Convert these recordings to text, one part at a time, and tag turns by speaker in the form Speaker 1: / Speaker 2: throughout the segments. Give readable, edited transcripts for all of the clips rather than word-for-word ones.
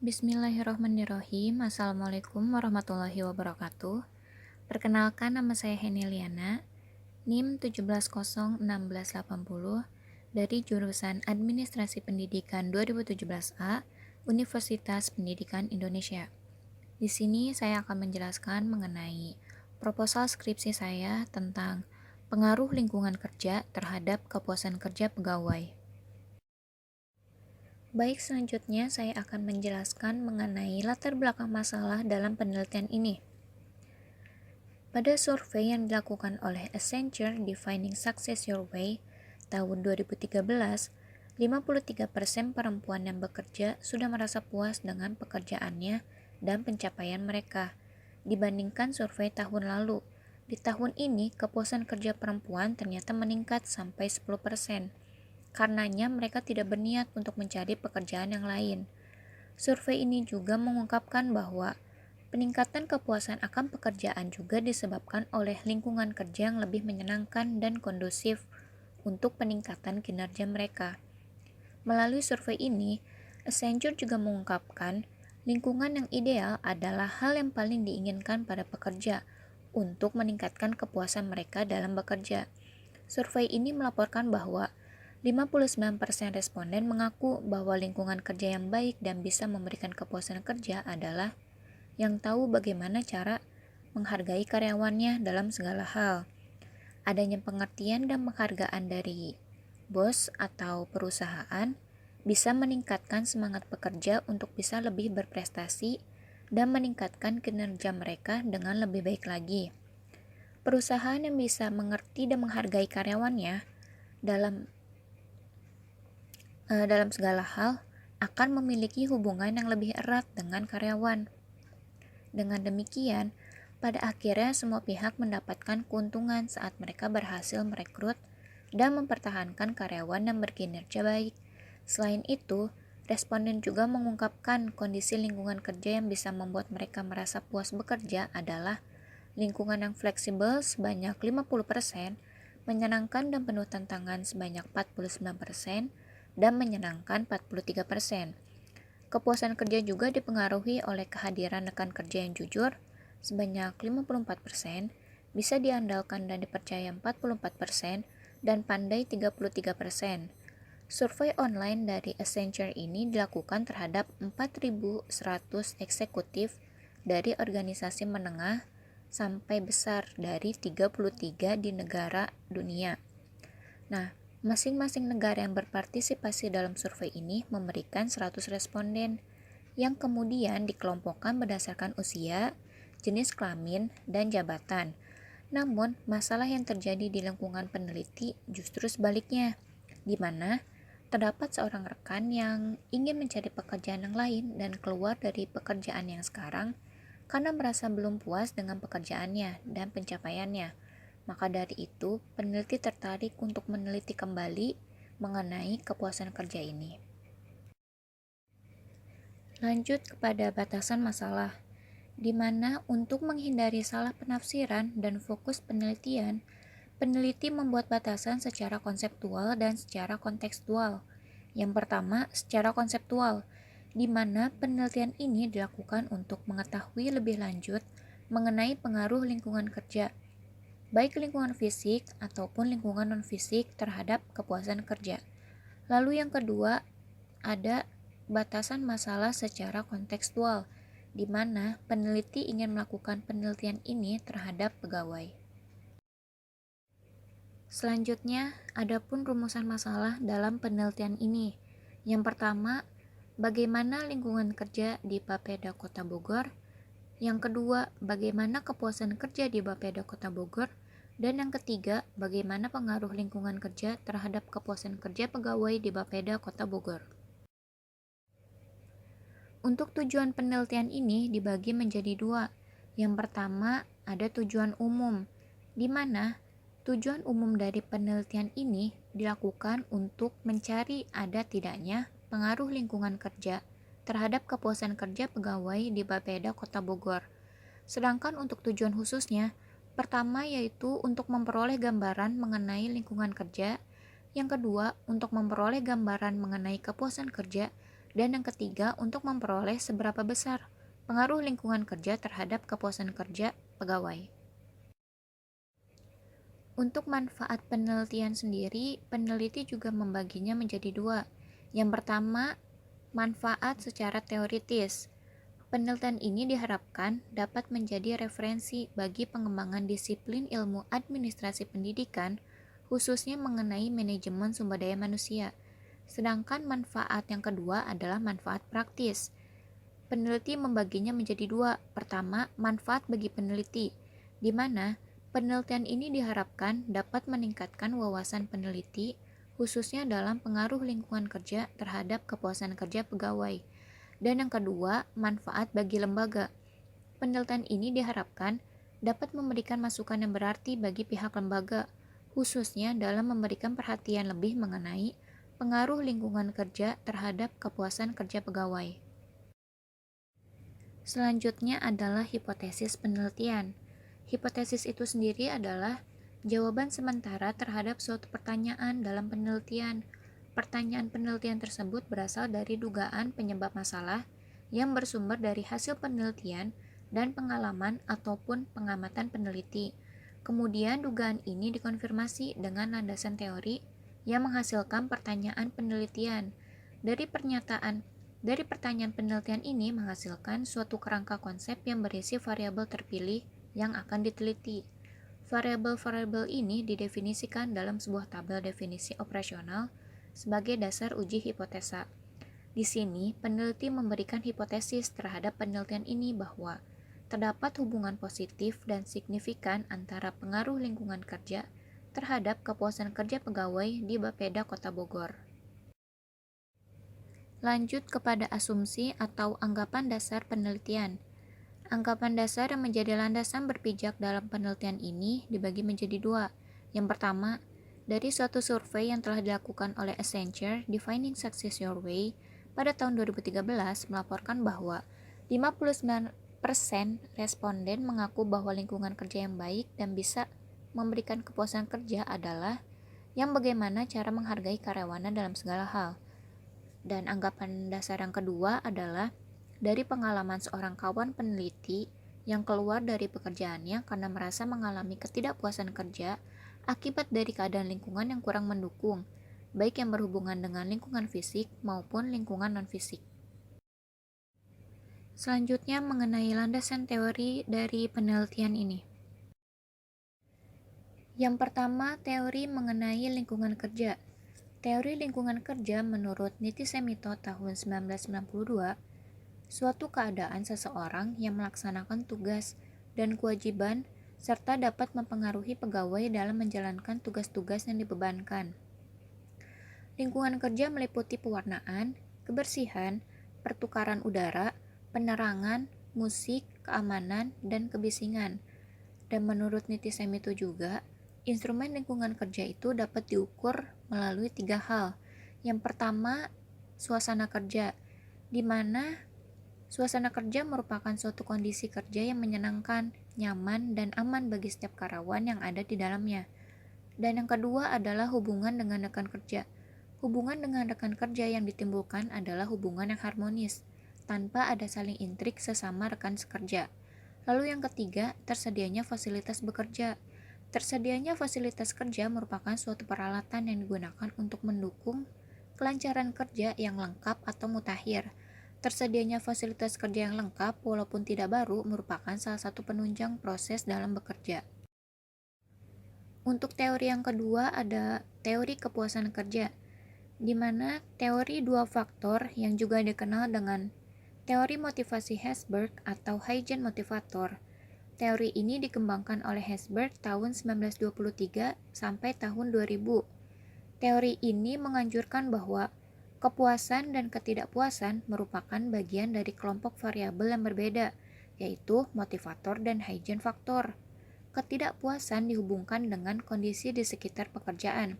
Speaker 1: Bismillahirrahmanirrahim. Assalamualaikum warahmatullahi wabarakatuh. Perkenalkan, nama saya Heni Liana, NIM 17016080 dari jurusan Administrasi Pendidikan 2017A, Universitas Pendidikan Indonesia. Di sini saya akan menjelaskan mengenai proposal skripsi saya tentang pengaruh lingkungan kerja terhadap kepuasan kerja pegawai. Baik, selanjutnya saya akan menjelaskan mengenai latar belakang masalah dalam penelitian ini. Pada survei yang dilakukan oleh Accenture Defining Success Your Way tahun 2013, 53% perempuan yang bekerja sudah merasa puas dengan pekerjaannya dan pencapaian mereka, dibandingkan survei tahun lalu. Di tahun ini, kepuasan kerja perempuan ternyata meningkat sampai 10%. Karenanya mereka tidak berniat untuk mencari pekerjaan yang lain. Survei ini juga mengungkapkan bahwa peningkatan kepuasan akan pekerjaan juga disebabkan oleh lingkungan kerja yang lebih menyenangkan dan kondusif untuk peningkatan kinerja mereka. Melalui survei ini, Accenture juga mengungkapkan lingkungan yang ideal adalah hal yang paling diinginkan pada pekerja untuk meningkatkan kepuasan mereka dalam bekerja. Survei ini melaporkan bahwa 59% responden mengaku bahwa lingkungan kerja yang baik dan bisa memberikan kepuasan kerja adalah yang tahu bagaimana cara menghargai karyawannya dalam segala hal. Adanya pengertian dan penghargaan dari bos atau perusahaan bisa meningkatkan semangat pekerja untuk bisa lebih berprestasi dan meningkatkan kinerja mereka dengan lebih baik lagi. Perusahaan yang bisa mengerti dan menghargai karyawannya dalam segala hal akan memiliki hubungan yang lebih erat dengan karyawan. Dengan demikian, pada akhirnya semua pihak mendapatkan keuntungan saat mereka berhasil merekrut dan mempertahankan karyawan yang berkinerja baik. Selain itu, responden juga mengungkapkan kondisi lingkungan kerja yang bisa membuat mereka merasa puas bekerja adalah lingkungan yang fleksibel sebanyak 50%, menyenangkan dan penuh tantangan sebanyak 49%, dan menyenangkan 43%. Kepuasan kerja juga dipengaruhi oleh kehadiran rekan kerja yang jujur sebanyak 54%, bisa diandalkan dan dipercaya 44%, dan pandai 33%. Survei online dari Accenture ini dilakukan terhadap 4.100 eksekutif dari organisasi menengah sampai besar dari 33 di negara dunia. Nah, masing-masing negara yang berpartisipasi dalam survei ini memberikan 100 responden yang kemudian dikelompokkan berdasarkan usia, jenis kelamin, dan jabatan. Namun, masalah yang terjadi di lingkungan peneliti justru sebaliknya, di mana terdapat seorang rekan yang ingin mencari pekerjaan yang lain dan keluar dari pekerjaan yang sekarang karena merasa belum puas dengan pekerjaannya dan pencapaiannya. Maka dari itu, peneliti tertarik untuk meneliti kembali mengenai kepuasan kerja ini. Lanjut kepada batasan masalah, di mana untuk menghindari salah penafsiran dan fokus penelitian, peneliti membuat batasan secara konseptual dan secara kontekstual. Yang pertama, secara konseptual, di mana penelitian ini dilakukan untuk mengetahui lebih lanjut mengenai pengaruh lingkungan kerja, baik lingkungan fisik ataupun lingkungan non-fisik terhadap kepuasan kerja. Lalu yang kedua, ada batasan masalah secara kontekstual, di mana peneliti ingin melakukan penelitian ini terhadap pegawai. Selanjutnya, adapun rumusan masalah dalam penelitian ini. Yang pertama, bagaimana lingkungan kerja di Bapeda Kota Bogor. Yang kedua, bagaimana kepuasan kerja di Bapeda Kota Bogor. Dan yang ketiga, bagaimana pengaruh lingkungan kerja terhadap kepuasan kerja pegawai di Bapeda Kota Bogor. Untuk tujuan penelitian ini dibagi menjadi dua. Yang pertama, ada tujuan umum, di mana tujuan umum dari penelitian ini dilakukan untuk mencari ada tidaknya pengaruh lingkungan kerja terhadap kepuasan kerja pegawai di Bapeda Kota Bogor. Sedangkan untuk tujuan khususnya, pertama yaitu untuk memperoleh gambaran mengenai lingkungan kerja, yang kedua untuk memperoleh gambaran mengenai kepuasan kerja, Dan yang ketiga, untuk memperoleh seberapa besar pengaruh lingkungan kerja terhadap kepuasan kerja pegawai. Untuk manfaat penelitian sendiri, peneliti juga membaginya menjadi dua. Yang pertama, manfaat secara teoritis. Penelitian ini diharapkan dapat menjadi referensi bagi pengembangan disiplin ilmu administrasi pendidikan, khususnya mengenai manajemen sumber daya manusia. Sedangkan manfaat yang kedua adalah manfaat praktis. Peneliti membaginya menjadi dua. Pertama, manfaat bagi peneliti, di mana penelitian ini diharapkan dapat meningkatkan wawasan peneliti, khususnya dalam pengaruh lingkungan kerja terhadap kepuasan kerja pegawai. Dan yang kedua, manfaat bagi lembaga. Penelitian ini diharapkan dapat memberikan masukan yang berarti bagi pihak lembaga, khususnya dalam memberikan perhatian lebih mengenai pengaruh lingkungan kerja terhadap kepuasan kerja pegawai. Selanjutnya adalah hipotesis penelitian. Hipotesis itu sendiri adalah jawaban sementara terhadap suatu pertanyaan dalam penelitian. Pertanyaan penelitian tersebut berasal dari dugaan penyebab masalah yang bersumber dari hasil penelitian dan pengalaman ataupun pengamatan peneliti. Kemudian dugaan ini dikonfirmasi dengan landasan teori yang menghasilkan pertanyaan penelitian. Dari pertanyaan penelitian ini menghasilkan suatu kerangka konsep yang berisi variabel terpilih yang akan diteliti. Variabel-variabel ini didefinisikan dalam sebuah tabel definisi operasional sebagai dasar uji hipotesa. Di sini, peneliti memberikan hipotesis terhadap penelitian ini bahwa terdapat hubungan positif dan signifikan antara pengaruh lingkungan kerja terhadap kepuasan kerja pegawai di Bapeda Kota Bogor. Lanjut kepada asumsi atau anggapan dasar penelitian. Anggapan dasar yang menjadi landasan berpijak dalam penelitian ini dibagi menjadi dua. Yang pertama, dari suatu survei yang telah dilakukan oleh Accenture, Defining Success Your Way, pada tahun 2013 melaporkan bahwa 59% responden mengaku bahwa lingkungan kerja yang baik dan bisa memberikan kepuasan kerja adalah yang bagaimana cara menghargai karyawannya dalam segala hal. Dan anggapan dasar yang kedua adalah dari pengalaman seorang kawan peneliti yang keluar dari pekerjaannya karena merasa mengalami ketidakpuasan kerja akibat dari keadaan lingkungan yang kurang mendukung, baik yang berhubungan dengan lingkungan fisik maupun lingkungan non-fisik. Selanjutnya mengenai landasan teori dari penelitian ini. Yang pertama, teori mengenai lingkungan kerja. Teori lingkungan kerja menurut Niti Semito tahun 1992, suatu keadaan seseorang yang melaksanakan tugas dan kewajiban serta dapat mempengaruhi pegawai dalam menjalankan tugas-tugas yang dibebankan. Lingkungan kerja meliputi pewarnaan, kebersihan, pertukaran udara, penerangan, musik, keamanan, dan kebisingan. Dan menurut Niti Semito juga, instrumen lingkungan kerja itu dapat diukur melalui 3 hal. Yang pertama, suasana kerja, di mana suasana kerja merupakan suatu kondisi kerja yang menyenangkan, nyaman, dan aman bagi setiap karyawan yang ada di dalamnya. Dan yang kedua adalah hubungan dengan rekan kerja. Hubungan dengan rekan kerja yang ditimbulkan adalah hubungan yang harmonis, tanpa ada saling intrik sesama rekan sekerja. Lalu yang ketiga, tersedianya fasilitas bekerja. Tersedianya fasilitas kerja merupakan suatu peralatan yang digunakan untuk mendukung kelancaran kerja yang lengkap atau mutakhir. Tersedianya fasilitas kerja yang lengkap walaupun tidak baru merupakan salah satu penunjang proses dalam bekerja. Untuk teori yang kedua ada teori kepuasan kerja, di mana teori dua faktor yang juga dikenal dengan teori motivasi Herzberg atau Huygens motivator. Teori ini dikembangkan oleh Herzberg tahun 1923 sampai tahun 2000. Teori ini menganjurkan bahwa kepuasan dan ketidakpuasan merupakan bagian dari kelompok variabel yang berbeda, yaitu motivator dan Huygens faktor. Ketidakpuasan dihubungkan dengan kondisi di sekitar pekerjaan,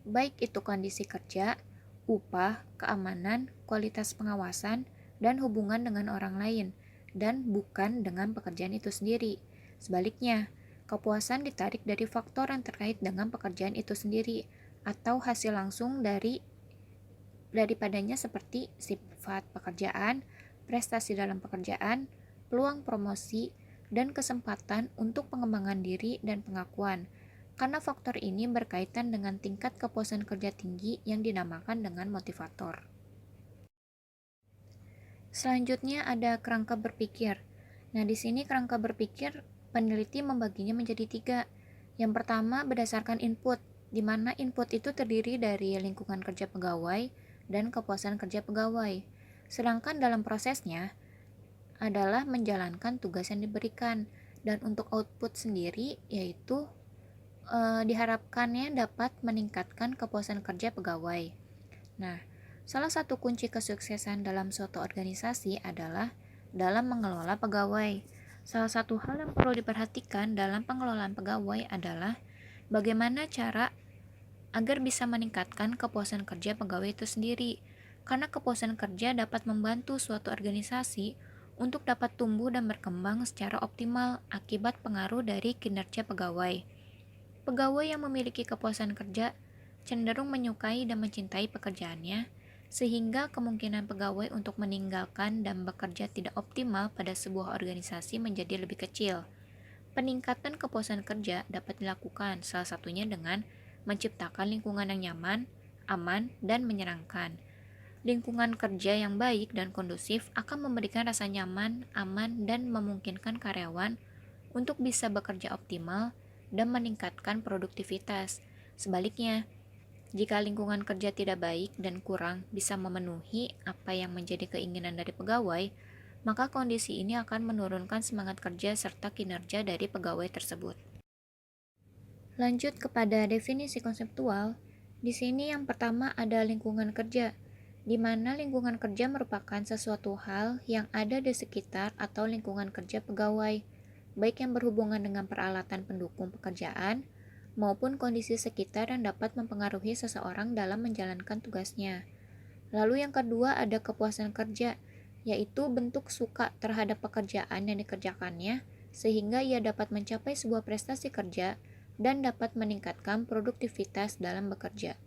Speaker 1: baik itu kondisi kerja, upah, keamanan, kualitas pengawasan, dan hubungan dengan orang lain, dan bukan dengan pekerjaan itu sendiri. Sebaliknya, kepuasan ditarik dari faktor yang terkait dengan pekerjaan itu sendiri atau hasil langsung daripadanya seperti sifat pekerjaan, prestasi dalam pekerjaan, peluang promosi, dan kesempatan untuk pengembangan diri dan pengakuan. Karena faktor ini berkaitan dengan tingkat kepuasan kerja tinggi yang dinamakan dengan motivator. Selanjutnya ada kerangka berpikir. Nah, di sini kerangka berpikir peneliti membaginya menjadi 3. Yang pertama berdasarkan input, di mana input itu terdiri dari lingkungan kerja pegawai dan kepuasan kerja pegawai. Sedangkan dalam prosesnya adalah menjalankan tugas yang diberikan, dan untuk output sendiri yaitu diharapkannya dapat meningkatkan kepuasan kerja pegawai. Nah, salah satu kunci kesuksesan dalam suatu organisasi adalah dalam mengelola pegawai. Salah satu hal yang perlu diperhatikan dalam pengelolaan pegawai adalah bagaimana cara agar bisa meningkatkan kepuasan kerja pegawai itu sendiri. Karena kepuasan kerja dapat membantu suatu organisasi untuk dapat tumbuh dan berkembang secara optimal akibat pengaruh dari kinerja pegawai. Pegawai yang memiliki kepuasan kerja cenderung menyukai dan mencintai pekerjaannya, sehingga kemungkinan pegawai untuk meninggalkan dan bekerja tidak optimal pada sebuah organisasi menjadi lebih kecil. Peningkatan kepuasan kerja dapat dilakukan salah satunya dengan menciptakan lingkungan yang nyaman, aman, dan menyenangkan. Lingkungan kerja yang baik dan kondusif akan memberikan rasa nyaman, aman, dan memungkinkan karyawan untuk bisa bekerja optimal dan meningkatkan produktivitas. Sebaliknya, jika lingkungan kerja tidak baik dan kurang bisa memenuhi apa yang menjadi keinginan dari pegawai, maka kondisi ini akan menurunkan semangat kerja serta kinerja dari pegawai tersebut. Lanjut kepada definisi konseptual, di sini yang pertama ada lingkungan kerja, di mana lingkungan kerja merupakan sesuatu hal yang ada di sekitar atau lingkungan kerja pegawai, baik yang berhubungan dengan peralatan pendukung pekerjaan maupun kondisi sekitar yang dapat mempengaruhi seseorang dalam menjalankan tugasnya. Lalu yang kedua ada kepuasan kerja, yaitu bentuk suka terhadap pekerjaan yang dikerjakannya, sehingga ia dapat mencapai sebuah prestasi kerja dan dapat meningkatkan produktivitas dalam bekerja.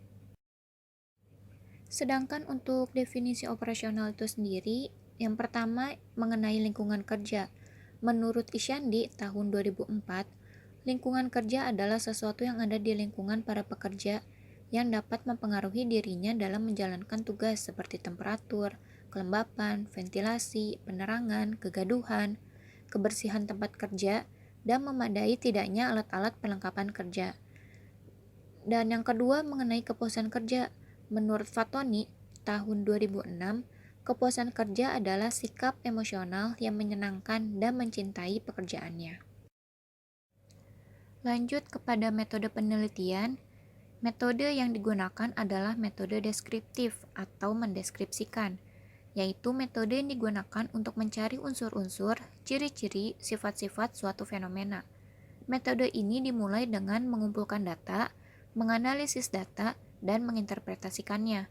Speaker 1: Sedangkan untuk definisi operasional itu sendiri, yang pertama mengenai lingkungan kerja. Menurut Isyandi tahun 2004, lingkungan kerja adalah sesuatu yang ada di lingkungan para pekerja yang dapat mempengaruhi dirinya dalam menjalankan tugas seperti temperatur, kelembapan, ventilasi, penerangan, kegaduhan, kebersihan tempat kerja, dan memadai tidaknya alat-alat perlengkapan kerja. Dan yang kedua mengenai kepuasan kerja. Menurut Fatoni tahun 2006, kepuasan kerja adalah sikap emosional yang menyenangkan dan mencintai pekerjaannya. Lanjut kepada metode penelitian. Metode yang digunakan adalah metode deskriptif atau mendeskripsikan, yaitu metode yang digunakan untuk mencari unsur-unsur, ciri-ciri, sifat-sifat suatu fenomena. Metode ini dimulai dengan mengumpulkan data, menganalisis data, dan menginterpretasikannya.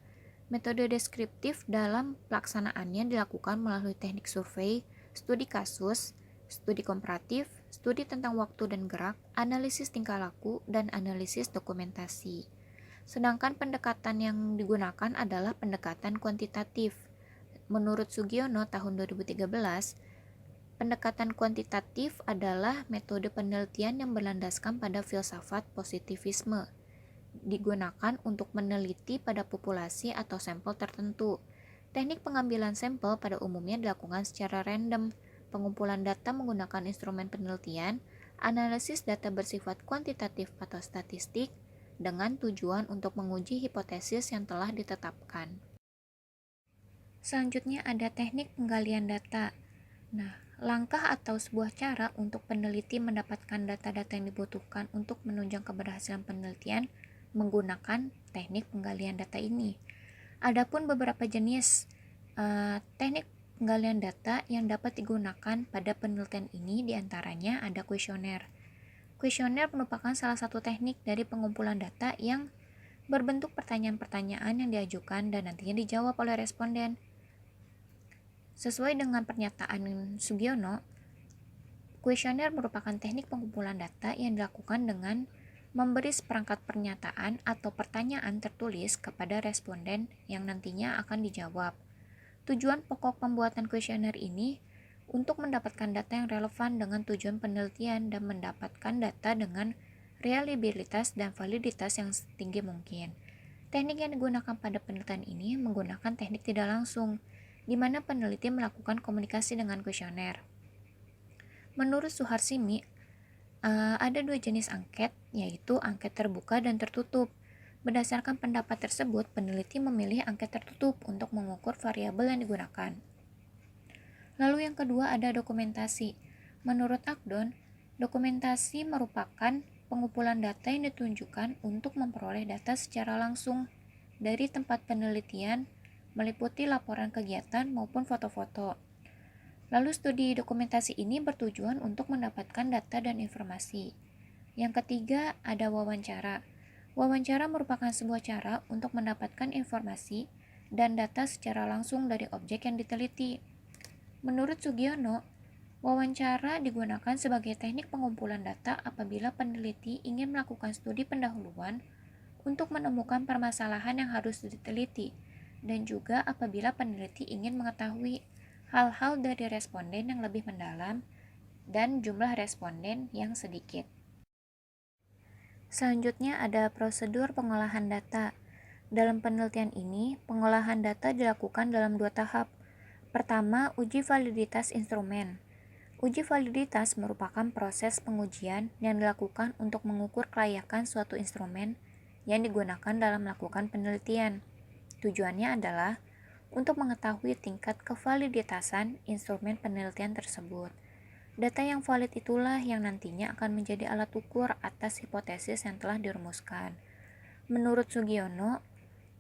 Speaker 1: Metode deskriptif dalam pelaksanaannya dilakukan melalui teknik survei, studi kasus, studi komparatif, studi tentang waktu dan gerak, analisis tingkah laku, dan analisis dokumentasi. Sedangkan pendekatan yang digunakan adalah pendekatan kuantitatif. Menurut Sugiono tahun 2013, pendekatan kuantitatif adalah metode penelitian yang berlandaskan pada filsafat positivisme. Digunakan untuk meneliti pada populasi atau sampel tertentu. Teknik pengambilan sampel pada umumnya dilakukan secara random. Pengumpulan data menggunakan instrumen penelitian, analisis data bersifat kuantitatif atau statistik, dengan tujuan untuk menguji hipotesis yang telah ditetapkan. Selanjutnya ada teknik penggalian data. Nah, langkah atau sebuah cara untuk peneliti mendapatkan data-data yang dibutuhkan untuk menunjang keberhasilan penelitian menggunakan teknik penggalian data ini. Adapun beberapa jenis teknik penggalian data yang dapat digunakan pada penelitian ini diantaranya ada kuesioner. Kuesioner merupakan salah satu teknik dari pengumpulan data yang berbentuk pertanyaan-pertanyaan yang diajukan dan nantinya dijawab oleh responden. Sesuai dengan pernyataan Sugiono, kuesioner merupakan teknik pengumpulan data yang dilakukan dengan memberi seperangkat pernyataan atau pertanyaan tertulis kepada responden yang nantinya akan dijawab. Tujuan pokok pembuatan kuesioner ini untuk mendapatkan data yang relevan dengan tujuan penelitian dan mendapatkan data dengan reliabilitas dan validitas yang setinggi mungkin. Teknik yang digunakan pada penelitian ini menggunakan teknik tidak langsung, di mana peneliti melakukan komunikasi dengan kuesioner. Menurut Suharsimi, ada dua jenis angket, yaitu angket terbuka dan tertutup. Berdasarkan pendapat tersebut, peneliti memilih angket tertutup untuk mengukur variabel yang digunakan. Lalu yang kedua ada dokumentasi. Menurut Agdon, dokumentasi merupakan pengumpulan data yang ditunjukkan untuk memperoleh data secara langsung dari tempat penelitian, meliputi laporan kegiatan maupun foto-foto. Lalu studi dokumentasi ini bertujuan untuk mendapatkan data dan informasi. Yang ketiga ada wawancara. Wawancara merupakan sebuah cara untuk mendapatkan informasi dan data secara langsung dari objek yang diteliti. Menurut Sugiono, wawancara digunakan sebagai teknik pengumpulan data apabila peneliti ingin melakukan studi pendahuluan untuk menemukan permasalahan yang harus diteliti, dan juga apabila peneliti ingin mengetahui hal-hal dari responden yang lebih mendalam dan jumlah responden yang sedikit. Selanjutnya ada prosedur pengolahan data. Dalam penelitian ini, pengolahan data dilakukan dalam dua tahap. Pertama, uji validitas instrumen. Uji validitas merupakan proses pengujian yang dilakukan untuk mengukur kelayakan suatu instrumen yang digunakan dalam melakukan penelitian. Tujuannya adalah untuk mengetahui tingkat kevaliditasan instrumen penelitian tersebut. Data yang valid itulah yang nantinya akan menjadi alat ukur atas hipotesis yang telah dirumuskan. Menurut Sugiono,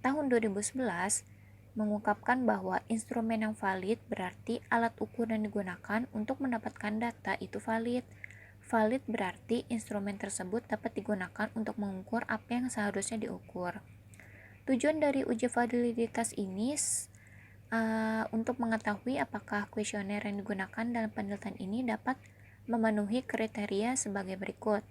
Speaker 1: tahun 2011 mengungkapkan bahwa instrumen yang valid berarti alat ukur yang digunakan untuk mendapatkan data itu valid. Valid berarti instrumen tersebut dapat digunakan untuk mengukur apa yang seharusnya diukur. Tujuan dari uji validitas ini untuk mengetahui apakah kuesioner yang digunakan dalam penelitian ini dapat memenuhi kriteria sebagai berikut.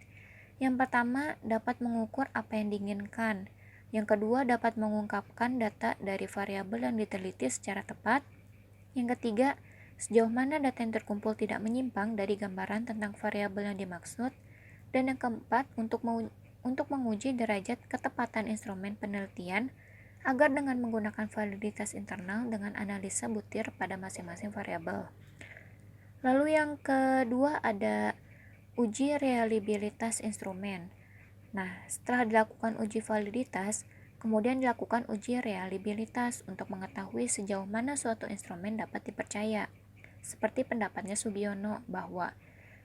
Speaker 1: Yang pertama, dapat mengukur apa yang diinginkan. Yang kedua, dapat mengungkapkan data dari variabel yang diteliti secara tepat. Yang ketiga, sejauh mana data yang terkumpul tidak menyimpang dari gambaran tentang variabel yang dimaksud. Dan yang keempat, untuk menguji derajat ketepatan instrumen penelitian agar dengan menggunakan validitas internal dengan analisa butir pada masing-masing variabel. Lalu yang kedua ada uji reliabilitas instrumen. Nah, setelah dilakukan uji validitas, kemudian dilakukan uji reliabilitas untuk mengetahui sejauh mana suatu instrumen dapat dipercaya. Seperti pendapatnya Sugiono bahwa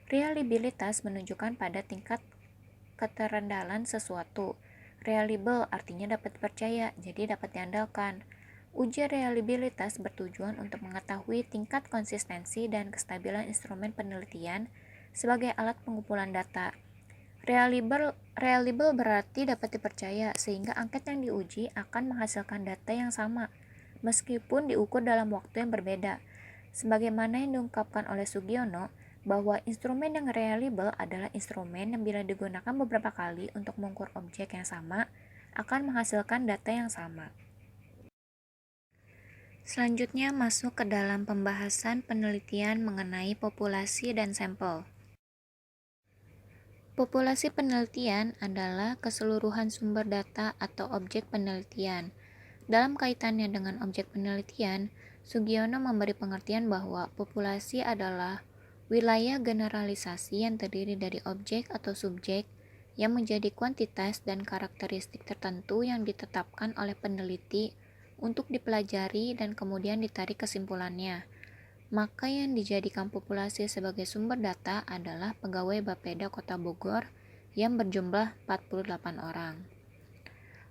Speaker 1: reliabilitas menunjukkan pada tingkat keterendalan sesuatu. Reliable artinya dapat dipercaya, jadi dapat diandalkan. Uji reliabilitas bertujuan untuk mengetahui tingkat konsistensi dan kestabilan instrumen penelitian sebagai alat pengumpulan data. Reliable berarti dapat dipercaya, sehingga angket yang diuji akan menghasilkan data yang sama, meskipun diukur dalam waktu yang berbeda. Sebagaimana yang diungkapkan oleh Sugiono, bahwa instrumen yang reliable adalah instrumen yang bila digunakan beberapa kali untuk mengukur objek yang sama, akan menghasilkan data yang sama. Selanjutnya masuk ke dalam pembahasan penelitian mengenai populasi dan sampel. Populasi penelitian adalah keseluruhan sumber data atau objek penelitian. Dalam kaitannya dengan objek penelitian, Sugiono memberi pengertian bahwa populasi adalah wilayah generalisasi yang terdiri dari objek atau subjek yang menjadi kuantitas dan karakteristik tertentu yang ditetapkan oleh peneliti untuk dipelajari dan kemudian ditarik kesimpulannya. Maka yang dijadikan populasi sebagai sumber data adalah pegawai Bapeda Kota Bogor yang berjumlah 48 orang.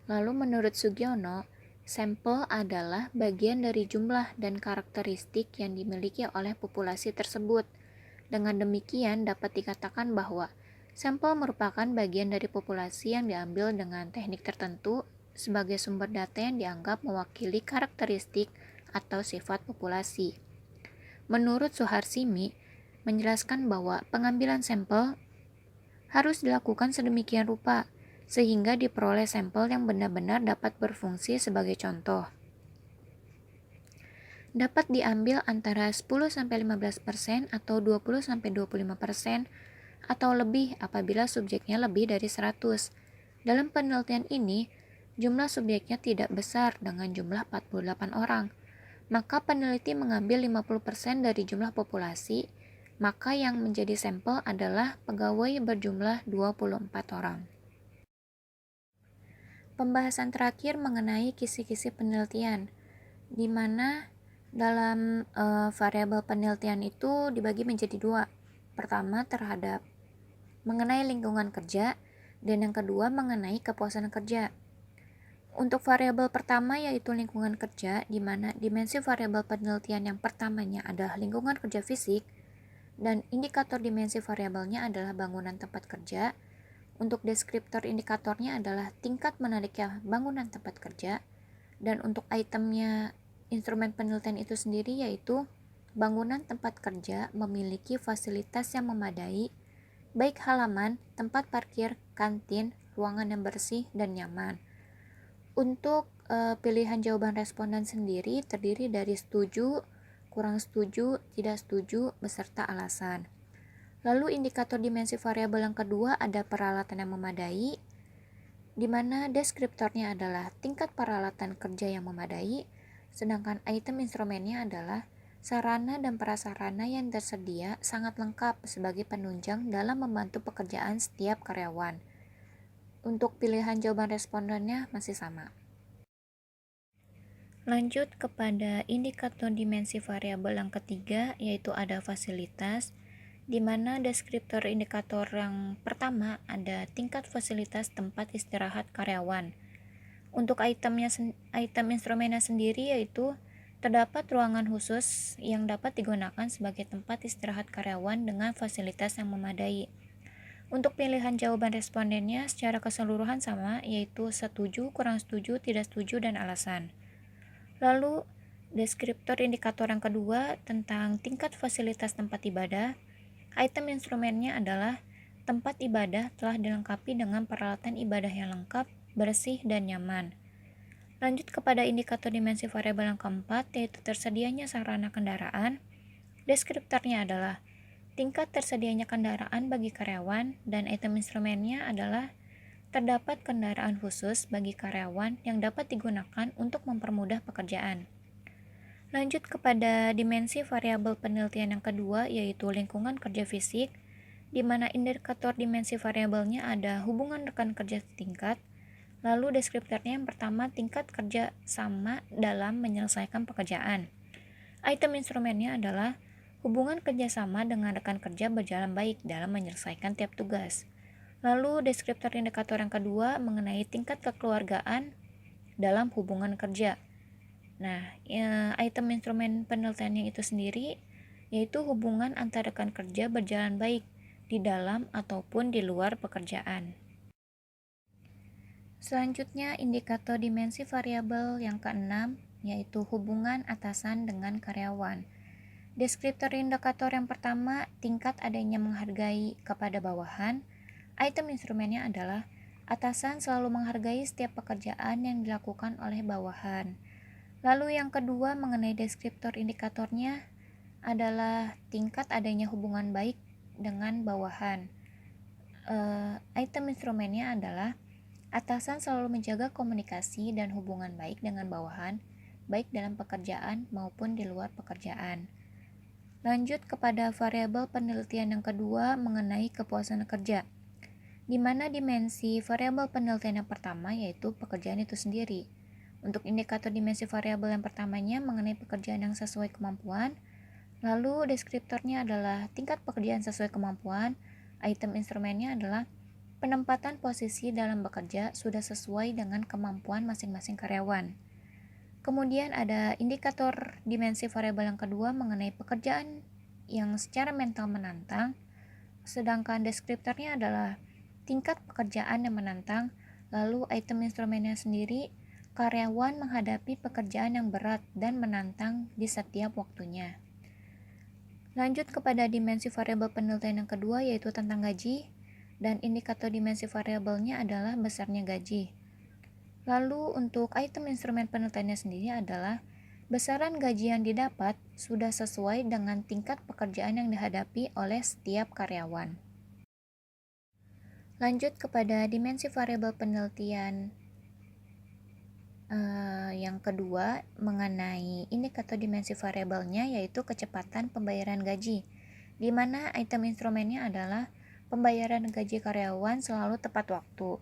Speaker 1: Lalu menurut Sugiono, sampel adalah bagian dari jumlah dan karakteristik yang dimiliki oleh populasi tersebut. Dengan demikian dapat dikatakan bahwa sampel merupakan bagian dari populasi yang diambil dengan teknik tertentu sebagai sumber data yang dianggap mewakili karakteristik atau sifat populasi. Menurut Suharsimi, menjelaskan bahwa pengambilan sampel harus dilakukan sedemikian rupa, sehingga diperoleh sampel yang benar-benar dapat berfungsi sebagai contoh. dapat diambil antara 10-15% atau 20-25% atau lebih apabila subjeknya lebih dari 100. Dalam penelitian ini, jumlah subjeknya tidak besar dengan jumlah 48 orang. Maka peneliti mengambil 50% dari jumlah populasi, maka yang menjadi sampel adalah pegawai berjumlah 24 orang. Pembahasan terakhir mengenai kisi-kisi penelitian, di mana dalam variabel penelitian itu dibagi menjadi dua. Pertama terhadap mengenai lingkungan kerja, dan yang kedua mengenai kepuasan kerja. Untuk variabel pertama yaitu lingkungan kerja, di mana dimensi variabel penelitian yang pertamanya adalah lingkungan kerja fisik, dan indikator dimensi variabelnya adalah bangunan tempat kerja. Untuk deskriptor indikatornya adalah tingkat menariknya bangunan tempat kerja, dan untuk itemnya instrumen penelitian itu sendiri yaitu bangunan tempat kerja memiliki fasilitas yang memadai, baik halaman, tempat parkir, kantin, ruangan yang bersih dan nyaman. Untuk pilihan jawaban responden sendiri terdiri dari setuju, kurang setuju, tidak setuju, beserta alasan. Lalu indikator dimensi variabel yang kedua ada peralatan yang memadai, di mana deskriptornya adalah tingkat peralatan kerja yang memadai, sedangkan item instrumennya adalah sarana dan prasarana yang tersedia sangat lengkap sebagai penunjang dalam membantu pekerjaan setiap karyawan. Untuk pilihan jawaban respondennya masih sama. Lanjut kepada indikator dimensi variabel yang ketiga, yaitu ada fasilitas, di mana deskriptor indikator yang pertama ada tingkat fasilitas tempat istirahat karyawan. Untuk item instrumennya sendiri yaitu terdapat ruangan khusus yang dapat digunakan sebagai tempat istirahat karyawan dengan fasilitas yang memadai. Untuk pilihan jawaban respondennya secara keseluruhan sama, yaitu setuju, kurang setuju, tidak setuju, dan alasan. Lalu, deskriptor indikator yang kedua tentang tingkat fasilitas tempat ibadah. Item instrumennya adalah tempat ibadah telah dilengkapi dengan peralatan ibadah yang lengkap, bersih, dan nyaman. Lanjut kepada indikator dimensi variabel yang keempat, yaitu tersedianya sarana kendaraan. Deskriptornya adalah tingkat tersedianya kendaraan bagi karyawan, dan item instrumennya adalah terdapat kendaraan khusus bagi karyawan yang dapat digunakan untuk mempermudah pekerjaan. Lanjut kepada dimensi variabel penelitian yang kedua, yaitu lingkungan kerja fisik, di mana indikator dimensi variabelnya ada hubungan rekan kerja setingkat. Lalu deskriptornya yang pertama tingkat kerja sama dalam menyelesaikan pekerjaan. Item instrumennya adalah hubungan kerjasama dengan rekan kerja berjalan baik dalam menyelesaikan tiap tugas. Lalu deskriptor indikator yang kedua mengenai tingkat kekeluargaan dalam hubungan kerja. Nah, item instrumen penelitiannya itu sendiri yaitu hubungan antar rekan kerja berjalan baik di dalam ataupun di luar pekerjaan. Selanjutnya indikator dimensi variabel yang keenam yaitu hubungan atasan dengan karyawan. Deskriptor indikator yang pertama tingkat adanya menghargai kepada bawahan. Item instrumennya adalah atasan selalu menghargai setiap pekerjaan yang dilakukan oleh bawahan. Lalu yang kedua mengenai deskriptor indikatornya adalah tingkat adanya hubungan baik dengan bawahan. Item instrumennya adalah atasan selalu menjaga komunikasi dan hubungan baik dengan bawahan, baik dalam pekerjaan maupun di luar pekerjaan. Lanjut kepada variabel penelitian yang kedua mengenai kepuasan kerja, di mana dimensi variabel penelitian yang pertama yaitu pekerjaan itu sendiri. Untuk indikator dimensi variabel yang pertamanya mengenai pekerjaan yang sesuai kemampuan, lalu deskriptornya adalah tingkat pekerjaan sesuai kemampuan, item instrumennya adalah penempatan posisi dalam bekerja sudah sesuai dengan kemampuan masing-masing karyawan. Kemudian ada indikator dimensi variabel yang kedua mengenai pekerjaan yang secara mental menantang, sedangkan deskriptornya adalah tingkat pekerjaan yang menantang, lalu item instrumennya sendiri, karyawan menghadapi pekerjaan yang berat dan menantang di setiap waktunya. Lanjut kepada dimensi variabel penelitian yang kedua yaitu tentang gaji, dan indikator dimensi variabelnya adalah besarnya gaji. Lalu untuk item instrumen penelitiannya sendiri adalah Besaran gaji yang didapat sudah sesuai dengan tingkat pekerjaan yang dihadapi oleh setiap karyawan. Lanjut kepada dimensi variabel penelitian yang kedua mengenai indikator dimensi variabelnya, yaitu kecepatan pembayaran gaji, di mana item instrumennya adalah pembayaran gaji karyawan selalu tepat waktu.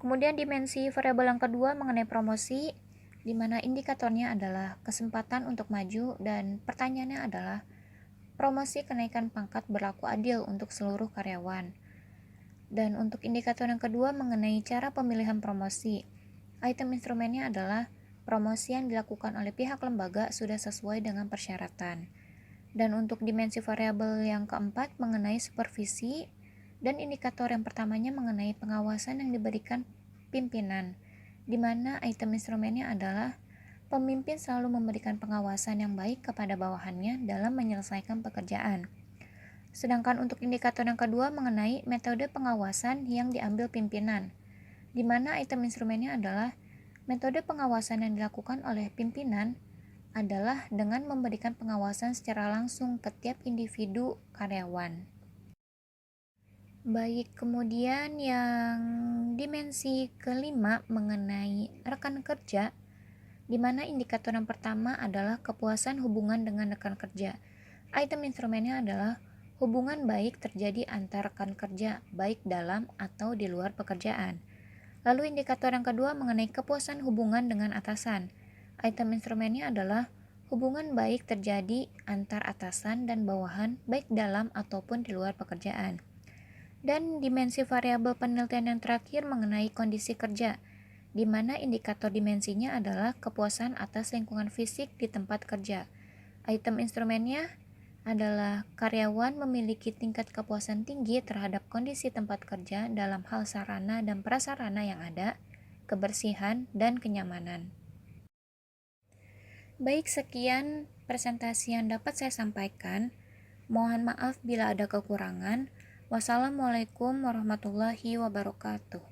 Speaker 1: Kemudian dimensi variabel yang kedua mengenai promosi, di mana indikatornya adalah kesempatan untuk maju dan pertanyaannya adalah promosi kenaikan pangkat berlaku adil untuk seluruh karyawan. Dan untuk indikator yang kedua mengenai cara pemilihan promosi, item instrumennya adalah promosi yang dilakukan oleh pihak lembaga sudah sesuai dengan persyaratan. Dan untuk dimensi variabel yang keempat mengenai supervisi, dan indikator yang pertamanya mengenai pengawasan yang diberikan pimpinan, di mana item instrumennya adalah pemimpin selalu memberikan pengawasan yang baik kepada bawahannya dalam menyelesaikan pekerjaan. Sedangkan untuk indikator yang kedua mengenai metode pengawasan yang diambil pimpinan, di mana item instrumennya adalah metode pengawasan yang dilakukan oleh pimpinan adalah dengan memberikan pengawasan secara langsung ke tiap individu karyawan. Baik, kemudian yang dimensi kelima mengenai rekan kerja, di mana indikator yang pertama adalah kepuasan hubungan dengan rekan kerja. Item instrumennya adalah hubungan baik terjadi antar rekan kerja, baik dalam atau di luar pekerjaan. Lalu indikator yang kedua mengenai kepuasan hubungan dengan atasan. Item instrumennya adalah hubungan baik terjadi antar atasan dan bawahan, baik dalam ataupun di luar pekerjaan. Dan dimensi variabel penelitian yang terakhir mengenai kondisi kerja, di mana indikator dimensinya adalah kepuasan atas lingkungan fisik di tempat kerja. Item instrumennya adalah karyawan memiliki tingkat kepuasan tinggi terhadap kondisi tempat kerja dalam hal sarana dan prasarana yang ada, kebersihan, dan kenyamanan. Baik, sekian presentasi yang dapat saya sampaikan. Mohon maaf bila ada kekurangan. Wassalamualaikum warahmatullahi wabarakatuh.